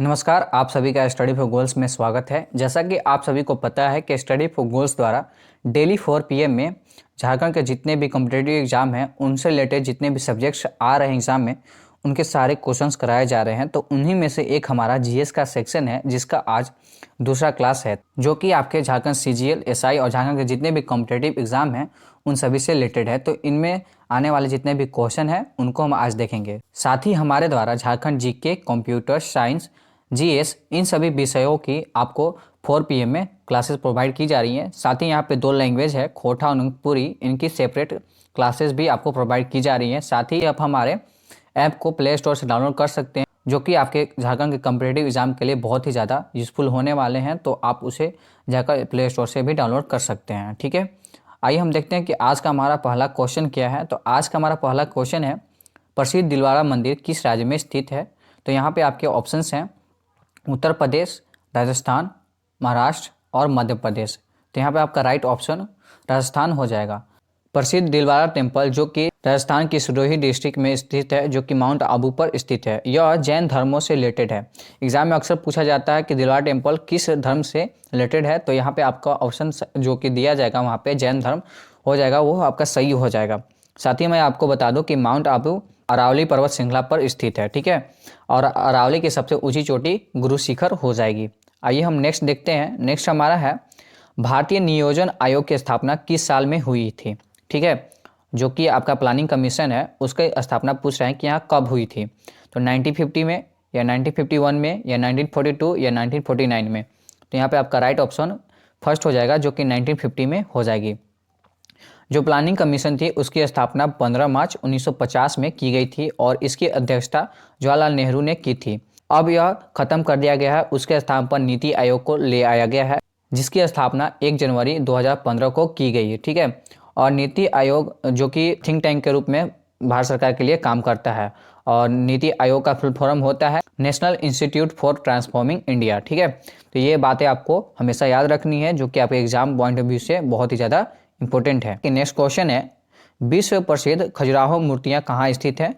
नमस्कार, आप सभी का स्टडी फॉर गोल्स में स्वागत है। जैसा कि आप सभी को पता है कि स्टडी फॉर गोल्स द्वारा डेली 4 PM में झारखंड के जितने भी कॉम्पिटिटिव एग्जाम हैं उनसे रिलेटेड जितने भी सब्जेक्ट्स आ रहे हैं एग्जाम में उनके सारे क्वेश्चंस कराए जा रहे हैं। तो उन्हीं में से एक हमारा जीएस का सेक्शन है जिसका आज दूसरा क्लास है, जो कि आपके झारखंड सीजीएल, एसआई और झारखंड के जितने भी कॉम्पिटिटिव एग्जाम हैं उन सभी से रिलेटेड है। तो इनमें आने वाले जितने भी क्वेश्चन हैं उनको हम आज देखेंगे। साथ ही हमारे द्वारा Jharkhand GK, computer science, GS इन सभी विषयों की आपको 4 PM में क्लासेस प्रोवाइड की जा रही हैं। साथ ही यहाँ पे 2 लैंग्वेज है, खोटा और नंगपुरी, इनकी सेपरेट क्लासेस भी आपको प्रोवाइड की जा रही हैं। साथ ही आप हमारे ऐप को प्ले स्टोर से डाउनलोड कर सकते हैं, जो कि आपके झारखंड के कॉम्पिटिटिव एग्जाम के लिए बहुत ही ज़्यादा यूजफुल होने वाले हैं। तो आप उसे जाकर प्ले स्टोर से भी डाउनलोड कर सकते हैं। ठीक है, आइए हम देखते हैं कि आज का हमारा पहला क्वेश्चन क्या है। तो आज का हमारा पहला क्वेश्चन है, प्रसिद्ध दिलवाड़ा मंदिर किस राज्य में स्थित है। तो यहाँ पे आपके ऑप्शंस हैं उत्तर प्रदेश, राजस्थान, महाराष्ट्र और मध्य प्रदेश। तो यहाँ पे आपका राइट ऑप्शन राजस्थान हो जाएगा। प्रसिद्ध दिलवाड़ा टेम्पल जो कि राजस्थान की सिरोही डिस्ट्रिक्ट में स्थित है, जो कि माउंट आबू पर स्थित है। यह जैन धर्मों से रिलेटेड है। एग्जाम में अक्सर पूछा जाता है कि दिलवाड़ा टेम्पल किस धर्म से रिलेटेड है। तो यहाँ पे आपका ऑप्शन जो कि दिया जाएगा वहाँ पे जैन धर्म हो जाएगा, वो आपका सही हो जाएगा। साथ ही मैं आपको बता दूं कि माउंट आबू अरावली पर्वत श्रृंखला पर स्थित है। ठीक है, और अरावली की सबसे ऊंची चोटी गुरु शिखर हो जाएगी। आइए हम नेक्स्ट देखते हैं। नेक्स्ट हमारा है, भारतीय नियोजन आयोग की स्थापना किस साल में हुई थी। ठीक है, जो कि आपका प्लानिंग कमीशन है उसकी स्थापना पूछ रहे हैं कि यहाँ कब हुई थी। तो 1950 में या 1951 में या 1942 या 1949 में। तो यहाँ पे आपका राइट ऑप्शन फर्स्ट हो जाएगा, जो कि 1950 में हो जाएगी। जो प्लानिंग कमीशन थी उसकी स्थापना 15 मार्च 1950 में की गई थी और इसकी अध्यक्षता जवाहरलाल नेहरू ने की थी। अब यह खत्म कर दिया गया है। उसके स्थान पर नीति आयोग को ले आया गया है, जिसकी स्थापना 1 जनवरी 2015 को की गई है। ठीक है, और नीति आयोग जो कि थिंक टैंक के रूप में भारत सरकार के लिए काम करता है, और नीति आयोग का फुल फॉर्म होता है national institute for transforming India. ठीक है, तो ये बातें आपको हमेशा याद रखनी है, जो कि आपके एग्जाम पॉइंट ऑफ व्यू से बहुत ही ज़्यादा इंपॉर्टेंट है। कि नेक्स्ट क्वेश्चन है, विश्व प्रसिद्ध खजुराहो मूर्तियां कहाँ स्थित हैं।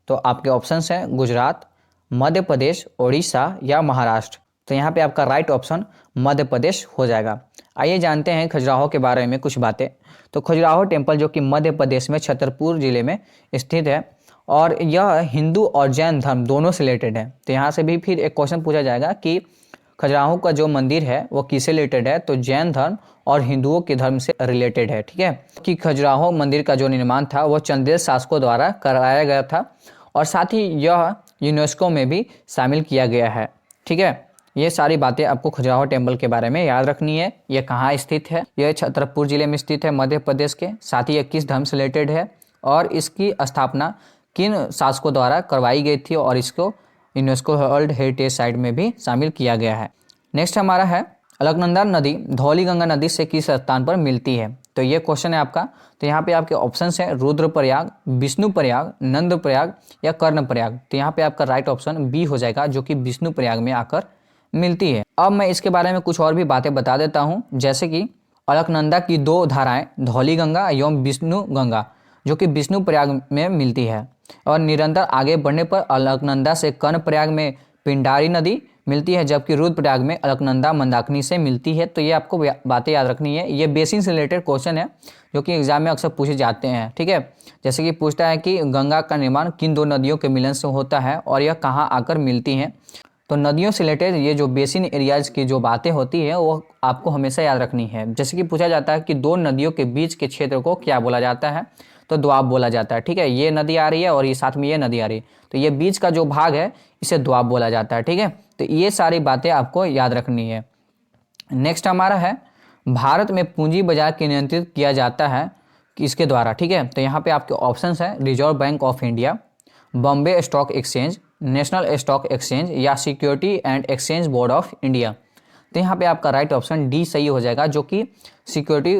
तो आपके ऑप्शंस हैं गुजरात, मध्य प्रदेश, उड़ीसा या महाराष्ट्र। तो यहाँ पे आपका राइट ऑप्शन मध्य प्रदेश हो जाएगा। आइए जानते हैं खजुराहो के बारे में कुछ बातें। तो खजुराहो टेम्पल जो कि मध्य प्रदेश में छतरपुर जिले में स्थित है, और यह हिंदू और जैन धर्म दोनों से रिलेटेड है। तो यहाँ से भी फिर एक क्वेश्चन पूछा जाएगा कि खजुराहो का जो मंदिर है वो किससे रिलेटेड है। तो जैन धर्म और हिंदुओं के धर्म से रिलेटेड है। ठीक है, कि खजुराहो मंदिर का जो निर्माण था वो चंदेल शासकों द्वारा कराया गया था, और साथ ही यह यूनेस्को में भी शामिल किया गया है। ठीक है, ये सारी बातें आपको खजुराहो टेम्पल के बारे में याद रखनी है। यह कहाँ स्थित है, यह छतरपुर जिले में स्थित है मध्य प्रदेश के। साथ ही यह किस धर्म से रिलेटेड है और इसकी स्थापना किन शासकों द्वारा करवाई गई थी, और इसको यूनेस्को वर्ल्ड हेरिटेज साइट में भी शामिल किया गया है। नेक्स्ट हमारा है, अलकनंदा नदी धौलीगंगा नदी से किस स्थान पर मिलती है। तो ये क्वेश्चन है आपका। तो यहाँ पे आपके ऑप्शंस हैं रुद्रप्रयाग, विष्णुप्रयाग, नंदप्रयाग या कर्णप्रयाग। तो यहाँ पे आपका राइट ऑप्शन बी हो जाएगा, जो कि विष्णुप्रयाग में आकर मिलती है। अब मैं इसके बारे में कुछ और भी बातें बता देता हूँ, जैसे कि अलकनंदा की 2 धाराएं धौलीगंगा एवं विष्णुगंगा जो कि विष्णुप्रयाग में मिलती है, और निरंतर आगे बढ़ने पर अलकनंदा से कर्णप्रयाग में पिंडारी नदी मिलती है, जबकि रुद्रप्रयाग में अलकनंदा मंदाकिनी से मिलती है। तो ये आपको बातें याद रखनी है। ये बेसिन से रिलेटेड क्वेश्चन है जो कि एग्जाम में अक्सर पूछे जाते हैं। ठीक है, जैसे कि पूछता है कि गंगा का निर्माण किन 2 नदियों के मिलन से होता है और यह कहाँ आकर मिलती हैं। तो नदियों से रिलेटेड ये जो बेसिन एरियाज की जो बातें होती है वो आपको हमेशा याद रखनी है। जैसे कि पूछा जाता है कि 2 नदियों के बीच के क्षेत्र को क्या बोला जाता है। तो दोआब बोला जाता है। ठीक है, ये नदी आ रही है और ये साथ में ये नदी आ रही है, तो ये बीच का जो भाग है इसे दोआब बोला जाता है। ठीक है, तो ये सारी बातें आपको याद रखनी है। नेक्स्ट हमारा है, भारत में पूंजी बाजार के नियंत्रित किया जाता है किसके द्वारा। ठीक है, तो यहाँ पे आपके ऑप्शंस हैं Reserve Bank of India, Bombay Stock Exchange, National Stock Exchange या Security and Exchange Board of India. तो यहाँ पे आपका राइट ऑप्शन डी सही हो जाएगा, जो कि security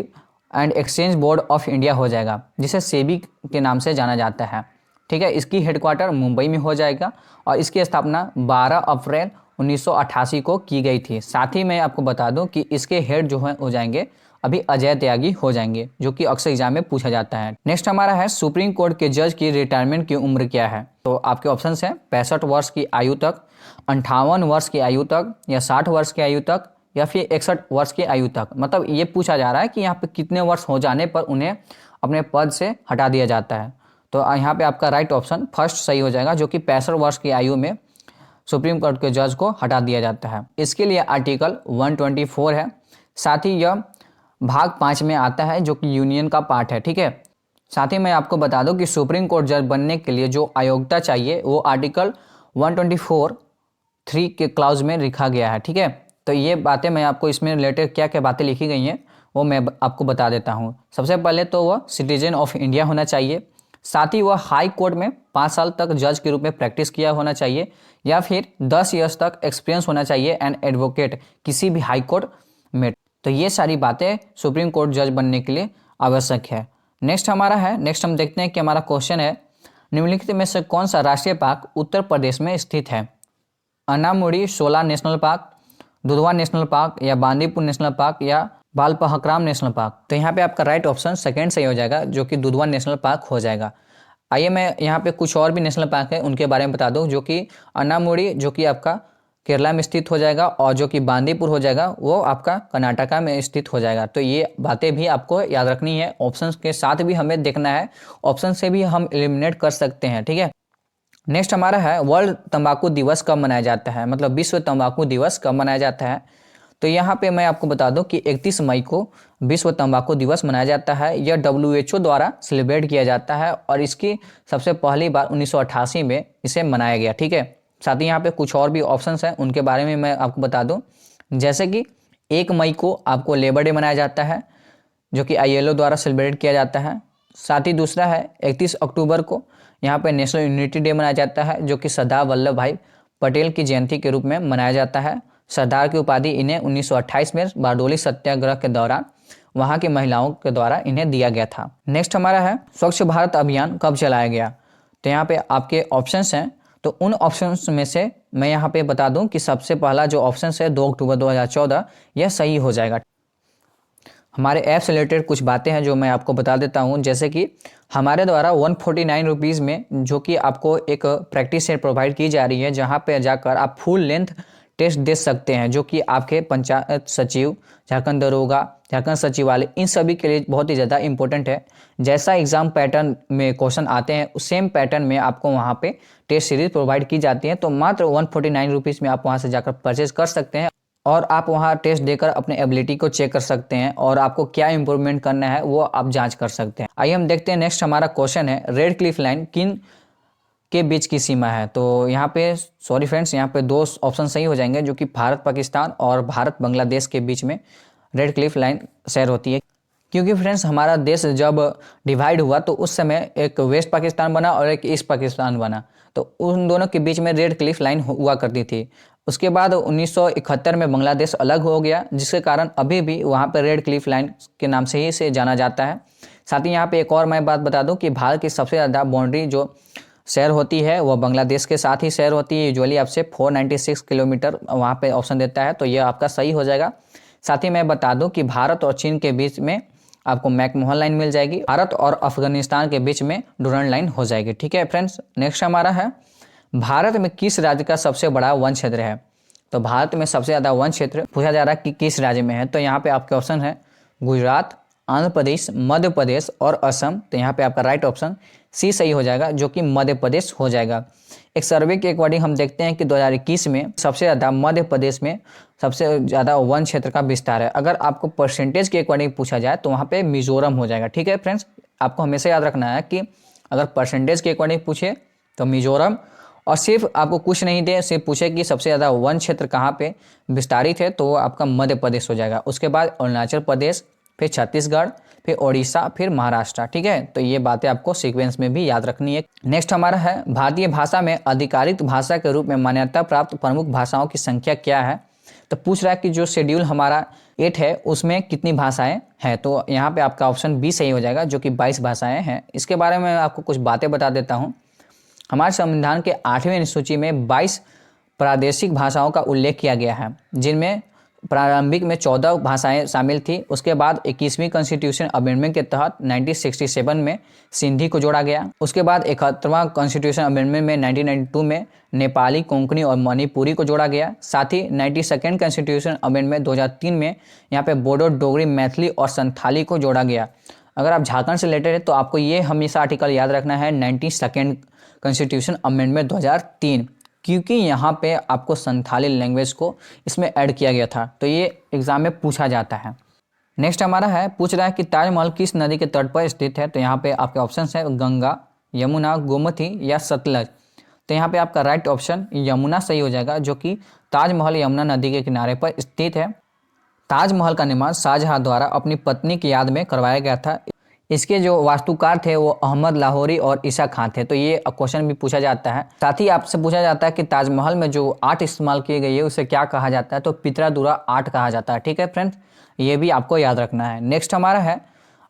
and Exchange Board of India हो जाएगा, जिसे सेबी के नाम से जाना जाता है। ठीक है, इसकी हेडक्वार्टर मुंबई में हो जाएगा और इसकी स्थापना 12 अप्रैल 1988 को की गई थी। साथ ही मैं आपको बता दूं कि इसके हेड जो है हो जाएंगे अभी अजय त्यागी हो जाएंगे, जो कि अक्सर एग्जाम में पूछा जाता है। नेक्स्ट हमारा है, सुप्रीम कोर्ट के जज की रिटायरमेंट की उम्र क्या है। तो आपके ऑप्शंस हैं 65 वर्ष की आयु तक, 58 वर्ष की आयु तक, या 60 वर्ष की आयु तक, या फिर 61 वर्ष की आयु तक। मतलब ये पूछा जा रहा है कि यहाँ पे कितने वर्ष हो जाने पर उन्हें अपने पद से हटा दिया जाता है। तो यहाँ पे आपका राइट ऑप्शन फर्स्ट सही हो जाएगा, जो कि 65 वर्ष की आयु में सुप्रीम कोर्ट के जज को हटा दिया जाता है। इसके लिए आर्टिकल 124 है, साथ ही यह भाग 5 में आता है जो कि यूनियन का पार्ट है। ठीक है, साथ ही मैं आपको बता दूं कि सुप्रीम कोर्ट जज बनने के लिए जो अयोग्यता चाहिए वो आर्टिकल 124(3) के क्लाउज में लिखा गया है। ठीक है, तो ये बातें मैं आपको इसमें रिलेटेड क्या क्या बातें लिखी गई हैं वो मैं आपको बता देता हूँ। सबसे पहले तो वह सिटीजन ऑफ इंडिया होना चाहिए, साथ ही वह हाई कोर्ट में 5 साल तक जज के रूप में प्रैक्टिस किया होना चाहिए, या फिर 10 ईयर्स तक एक्सपीरियंस होना चाहिए एंड एडवोकेट किसी भी हाई कोर्ट में। तो ये सारी बातें सुप्रीम कोर्ट जज बनने के लिए आवश्यक है। नेक्स्ट हम देखते हैं कि हमारा क्वेश्चन है, निम्नलिखित में से कौन सा राष्ट्रीय पार्क उत्तर प्रदेश में स्थित है? Anamudi Shola National Park, Dudhwa National Park, या बांदीपुर नेशनल पार्क, या बालपहकराम नेशनल पार्क। तो यहाँ पे आपका राइट ऑप्शन सेकंड सही हो जाएगा, जो कि दुधवा नेशनल पार्क हो जाएगा। आइए मैं यहाँ पे कुछ और भी नेशनल पार्क है उनके बारे में बता दूँ, जो कि अनामुड़ी जो कि आपका केरला में स्थित हो जाएगा, और जो कि बांदीपुर हो जाएगा वो आपका कर्नाटका में स्थित हो जाएगा। तो ये बातें भी आपको याद रखनी है, ऑप्शंस के साथ भी हमें देखना है, ऑप्शन से भी हम एलिमिनेट कर सकते हैं। ठीक है, नेक्स्ट हमारा है वर्ल्ड तंबाकू दिवस कब मनाया जाता है, मतलब विश्व तंबाकू दिवस कब मनाया जाता है? तो यहाँ पे मैं आपको बता दूं कि 31 मई को विश्व तंबाकू दिवस मनाया जाता है। यह WHO द्वारा सेलिब्रेट किया जाता है और इसकी सबसे पहली बार 1988 में इसे मनाया गया। ठीक है, साथ ही यहाँ पे कुछ और भी ऑप्शंस हैं उनके बारे में मैं आपको बता दूं, जैसे कि 1 मई को आपको लेबर डे मनाया जाता है जो कि ILO द्वारा सेलिब्रेट किया जाता है। साथ ही दूसरा है 31 अक्टूबर को यहाँ पे नेशनल यूनिटी डे मनाया जाता है, जो कि सरदार वल्लभ भाई पटेल की जयंती के रूप में मनाया जाता है। सरदार की उपाधि इन्हें 1928 में बारडोली सत्याग्रह के दौरान वहाँ की महिलाओं के द्वारा इन्हें दिया गया था। नेक्स्ट हमारा है स्वच्छ भारत अभियान कब चलाया गया? तो यहाँ पे आपके ऑप्शंस हैं, तो उन ऑप्शंस में से मैं यहाँ पे बता दूं कि सबसे पहला जो ऑप्शन है 2 अक्टूबर 2014, यह सही हो जाएगा। हमारे ऐप से रिलेटेड कुछ बातें हैं जो मैं आपको बता देता हूं, जैसे कि हमारे द्वारा 149 रुपीज़ में जो कि आपको एक प्रैक्टिस सेट प्रोवाइड की जा रही है, जहां पे जाकर आप फुल लेंथ टेस्ट दे सकते हैं, जो कि आपके पंचायत सचिव, झारखंड दरोगा, झारखंड सचिवालय, इन सभी के लिए बहुत ही ज़्यादा इंपॉर्टेंट है। जैसा एग्जाम पैटर्न में क्वेश्चन आते हैं उस सेम पैटर्न में आपको वहाँ पे टेस्ट सीरीज प्रोवाइड की जाती है। तो मात्र 149 रुपीज़ में आप वहाँ से जाकर परचेज कर सकते हैं और आप वहाँ टेस्ट देकर अपने एबिलिटी को चेक कर सकते हैं और आपको क्या इंप्रूवमेंट करना है वो आप जांच कर सकते हैं। आइए हम देखते हैं नेक्स्ट हमारा क्वेश्चन है, रेड क्लिफ लाइन किन के बीच की सीमा है? तो यहाँ पे सॉरी फ्रेंड्स, यहाँ पे 2 ऑप्शन सही हो जाएंगे, जो कि भारत पाकिस्तान और भारत बांग्लादेश के बीच में रेड क्लिफ लाइन शेयर होती है। क्योंकि फ्रेंड्स हमारा देश जब डिवाइड हुआ तो उस समय एक वेस्ट पाकिस्तान बना और एक ईस्ट पाकिस्तान बना, तो उन दोनों के बीच में रेड क्लिफ लाइन हुआ करती थी। उसके बाद 1971 में बांग्लादेश अलग हो गया, जिसके कारण अभी भी वहाँ पर रेड क्लिफ लाइन के नाम से ही से जाना जाता है। साथ ही यहाँ पे एक और मैं बात बता दूं कि भारत की सबसे ज़्यादा बाउंड्री जो शेयर होती है वह बांग्लादेश के साथ ही शेयर होती है। यूजुअली आपसे 496 किलोमीटर वहाँ पे ऑप्शन देता है, तो ये आपका सही हो जाएगा। साथ ही मैं बता दूं कि भारत और चीन के बीच में आपको मैकमोहन लाइन मिल जाएगी, भारत और अफगानिस्तान के बीच में डुरंड लाइन हो जाएगी। ठीक है फ्रेंड्स, नेक्स्ट हमारा है भारत में किस राज्य का सबसे बड़ा वन क्षेत्र है? तो भारत में सबसे ज़्यादा वन क्षेत्र पूछा जा रहा है कि किस राज्य में है, तो यहाँ पे आपके ऑप्शन है गुजरात, आंध्र प्रदेश, मध्य प्रदेश और असम। तो यहाँ पे आपका राइट ऑप्शन सी सही हो जाएगा, जो कि मध्य प्रदेश हो जाएगा। एक सर्वे के अकॉर्डिंग हम देखते हैं कि 2021 में सबसे ज़्यादा मध्य प्रदेश में सबसे ज़्यादा वन क्षेत्र का विस्तार है। अगर आपको परसेंटेज के अकॉर्डिंग पूछा जाए तो वहाँ पे मिजोरम हो जाएगा। ठीक है फ्रेंड्स, आपको हमेशा याद रखना है कि अगर परसेंटेज के अकॉर्डिंग पूछे तो मिजोरम, और सिर्फ आपको कुछ नहीं दे, सिर्फ पूछे कि सबसे ज़्यादा वन क्षेत्र कहाँ पे विस्तारित है, तो वो आपका मध्य प्रदेश हो जाएगा। उसके बाद अरुणाचल प्रदेश, फिर छत्तीसगढ़, फिर ओडिशा, फिर महाराष्ट्र। ठीक है, तो ये बातें आपको सीक्वेंस में भी याद रखनी है। नेक्स्ट हमारा है भारतीय भाषा में आधिकारिक भाषा के रूप में मान्यता प्राप्त प्रमुख भाषाओं की संख्या क्या है? तो पूछ रहा है कि जो शेड्यूल हमारा 8 है उसमें कितनी भाषाएं हैं, तो यहाँ पे आपका ऑप्शन बी सही हो जाएगा, जो कि 22 भाषाएं हैं। इसके बारे में आपको कुछ बातें बता देता हूँ। हमारे संविधान के 8वें सूची में 22 प्रादेशिक भाषाओं का उल्लेख किया गया है, जिनमें प्रारंभिक में 14 भाषाएं शामिल थी। उसके बाद 21वीं कॉन्स्टिट्यूशन अमेंडमेंट के तहत 1967 में सिंधी को जोड़ा गया। उसके बाद 71वां कॉन्स्टिट्यूशन अमेंडमेंट में 1992 में नेपाली, कोंकणी और मणिपुरी को जोड़ा गया। साथ ही 92nd कॉन्स्टिट्यूशन अमेंडमेंट 2003 में यहाँ पे बोडो, डोगरी, मैथिली और संथाली को जोड़ा गया। अगर आप झारखंड से रिलेटेड है तो आपको ये हमेशा आर्टिकल याद रखना है 92nd कॉन्स्टिट्यूशन अमेंडमेंट 2003, क्योंकि यहाँ पे आपको संथाली लैंग्वेज को इसमें ऐड किया गया था, तो ये एग्जाम में पूछा जाता है। नेक्स्ट हमारा है, पूछ रहा है कि ताजमहल किस नदी के तट पर स्थित है। तो यहाँ पे आपके ऑप्शन है गंगा, यमुना, गोमती या सतलज। तो यहाँ पे आपका राइट ऑप्शन यमुना सही हो जाएगा, जो कि ताजमहल यमुना नदी के किनारे पर स्थित है। ताजमहल का निर्माण शाहजहां द्वारा अपनी पत्नी की याद में करवाया गया था। इसके जो वास्तुकार थे वो अहमद लाहौरी और ईसा खान थे। तो ये क्वेश्चन भी पूछा जाता है। साथ ही आपसे पूछा जाता है कि ताजमहल में जो आर्ट इस्तेमाल की गई है उसे क्या कहा जाता है। तो पितरादुरा आर्ट कहा जाता है। ठीक है फ्रेंड्स, ये भी आपको याद रखना है। नेक्स्ट हमारा है,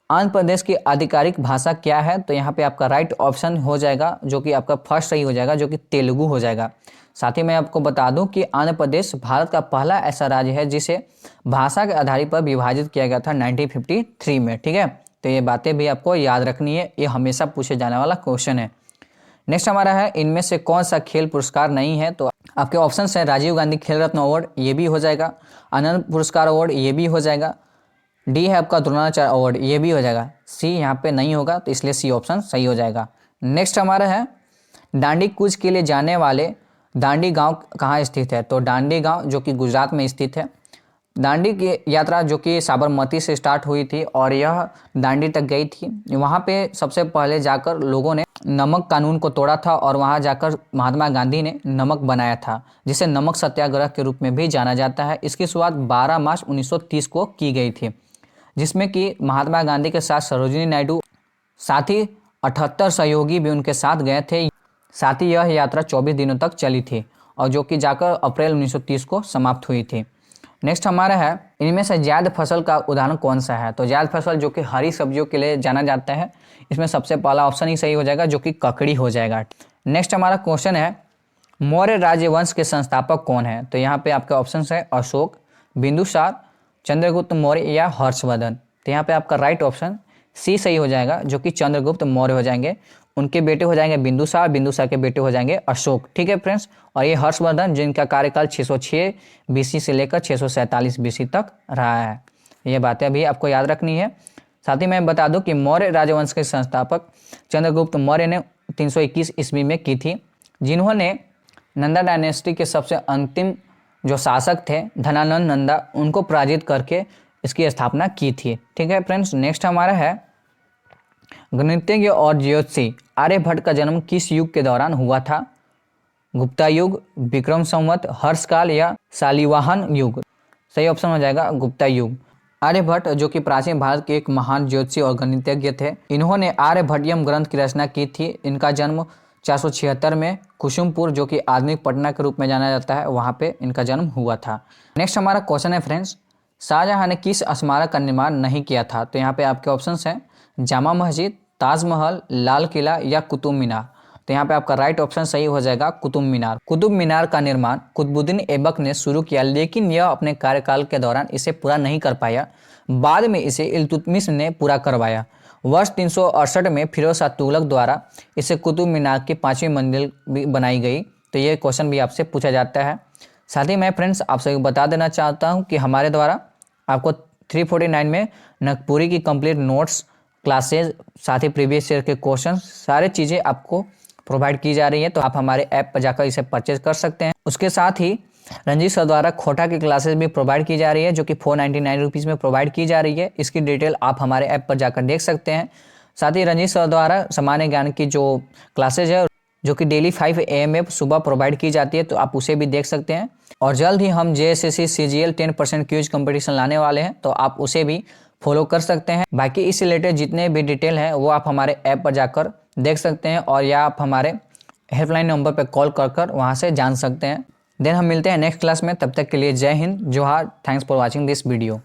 आंध्र प्रदेश की आधिकारिक भाषा क्या है। तो यहाँ पे आपका राइट ऑप्शन हो जाएगा, जो कि आपका फर्स्ट सही हो जाएगा, जो कि तेलुगु हो जाएगा। साथ ही मैं आपको बता दूं कि आंध्र प्रदेश भारत का पहला ऐसा राज्य है जिसे भाषा के आधार पर विभाजित किया गया था 1953 में। ठीक है, तो ये बातें भी आपको याद रखनी है, ये हमेशा पूछे जाने वाला क्वेश्चन है। नेक्स्ट हमारा है, इनमें से कौन सा खेल पुरस्कार नहीं है। तो आपके ऑप्शन है राजीव गांधी खेल रत्न अवार्ड, ये भी हो जाएगा। आनंद पुरस्कार अवार्ड, ये भी हो जाएगा। डी है आपका द्रोणाचार्य अवार्ड, ये भी हो जाएगा। सी यहाँ पे नहीं होगा, तो इसलिए सी ऑप्शन सही हो जाएगा। नेक्स्ट हमारा है, दांडी कूच के लिए जाने वाले दांडी गांव कहाँ स्थित है। तो दांडी गांव जो कि गुजरात में स्थित है। दांडी की यात्रा जो कि साबरमती से स्टार्ट हुई थी और यह दांडी तक गई थी। वहाँ पे सबसे पहले जाकर लोगों ने नमक कानून को तोड़ा था और वहाँ जाकर महात्मा गांधी ने नमक बनाया था, जिसे नमक सत्याग्रह के रूप में भी जाना जाता है। इसकी शुरुआत 12 मार्च 1930 को की गई थी, जिसमें कि महात्मा गांधी के साथ सरोजिनी नायडू, साथ ही 78 सहयोगी भी उनके साथ गए थे। साथ ही यह यात्रा 24 दिनों तक चली थी और जो कि जाकर अप्रैल 1930 को समाप्त हुई थी। नेक्स्ट हमारा है, इनमें से जायद फसल का उदाहरण कौन सा है। तो जायद फसल जो कि हरी सब्जियों के लिए जाना जाता है, इसमें सबसे पहला ऑप्शन ही सही हो जाएगा, जो कि ककड़ी हो जाएगा। नेक्स्ट हमारा क्वेश्चन है, मौर्य राजवंश के संस्थापक कौन है। तो यहाँ पे आपके ऑप्शन है अशोक, बिंदुसार, चंद्रगुप्त मौर्य या हर्षवर्धन। तो यहाँ पे आपका राइट ऑप्शन सी सही हो जाएगा, जो कि चंद्रगुप्त मौर्य हो जाएंगे। उनके बेटे हो जाएंगे बिंदुसार, बिंदुसार के बेटे हो जाएंगे अशोक। ठीक है फ्रेंड्स, और ये हर्षवर्धन जिनका कार्यकाल 606 बीसी से लेकर 647 बीसी तक रहा है। ये बातें भी आपको याद रखनी है। साथ ही मैं बता दूं कि मौर्य राजवंश के संस्थापक चंद्रगुप्त मौर्य ने 321 ईस्वी में की थी, जिन्होंने नंदा डायनेस्टी के सबसे अंतिम जो शासक थे धनानंद नंदा, उनको पराजित करके इसकी स्थापना की थी। ठीक है फ्रेंड्स, नेक्स्ट हमारा है, गणितज्ञ और ज्योतिषी आर्यभट्ट का जन्म किस युग के दौरान हुआ था। गुप्ता युग, विक्रम संवत, हर्षकाल या शालिवाहन युग। सही ऑप्शन हो जाएगा गुप्ता युग। आर्यभट्ट जो कि प्राचीन भारत के एक महान ज्योतिषी और गणितज्ञ थे, इन्होंने आर्यभट्टियम ग्रंथ की रचना की थी। इनका जन्म 476 में कुसुमपुर, जो कि आधुनिक पटना के रूप में जाना जाता है, वहाँ पे इनका जन्म हुआ था। नेक्स्ट हमारा क्वेश्चन है फ्रेंड्स, शाहजहां ने किस स्मारक का निर्माण नहीं किया था। तो यहाँ पे आपके ऑप्शंस हैं जामा मस्जिद, ताजमहल, लाल किला या कुतुब मीनार। तो यहाँ पे आपका राइट ऑप्शन सही हो जाएगा कुतुब मीनार। कुतुब मीनार का निर्माण कुतुबुद्दीन ऐबक ने शुरू किया, लेकिन यह अपने कार्यकाल के दौरान इसे पूरा नहीं कर पाया। बाद में इसे इल्तुतमिश ने पूरा करवाया। वर्ष 368 में फिरोज शाह तुगलक द्वारा इसे कुतुब मीनार की 5वीं मंजिल भी बनाई गई। तो ये क्वेश्चन भी आपसे पूछा जाता है। साथ ही मैं फ्रेंड्स आप सभी को बता देना चाहता हूँ कि हमारे द्वारा आपको 349 में नागपुरी की कंप्लीट नोट्स, क्लासेज, साथ ही प्रीवियस ईयर के क्वेश्चन, सारे चीज़ें आपको प्रोवाइड की जा रही है। तो आप हमारे ऐप पर जाकर इसे परचेज कर सकते हैं। उसके साथ ही रंजीत सर द्वारा खोटा की क्लासेज भी प्रोवाइड की जा रही है, जो कि 499 रुपीज़ में प्रोवाइड की जा रही है। इसकी डिटेल आप हमारे ऐप पर जाकर देख सकते हैं। साथ ही रंजीत सर द्वारा सामान्य ज्ञान की जो क्लासेज है, जो कि डेली 5 AM में सुबह प्रोवाइड की जाती है, तो आप उसे भी देख सकते हैं। और जल्द ही हम JSSC CGL 10% क्विज कंपटीशन लाने वाले हैं, तो आप उसे भी फॉलो कर सकते हैं। बाकी इस रिलेटेड जितने भी डिटेल हैं वो आप हमारे ऐप पर जाकर देख सकते हैं, और या आप हमारे हेल्पलाइन नंबर पर कॉल कर वहाँ से जान सकते हैं। देन हम मिलते हैं नेक्स्ट क्लास में। तब तक के लिए जय हिंद, जोहार। Thanks for watching this video.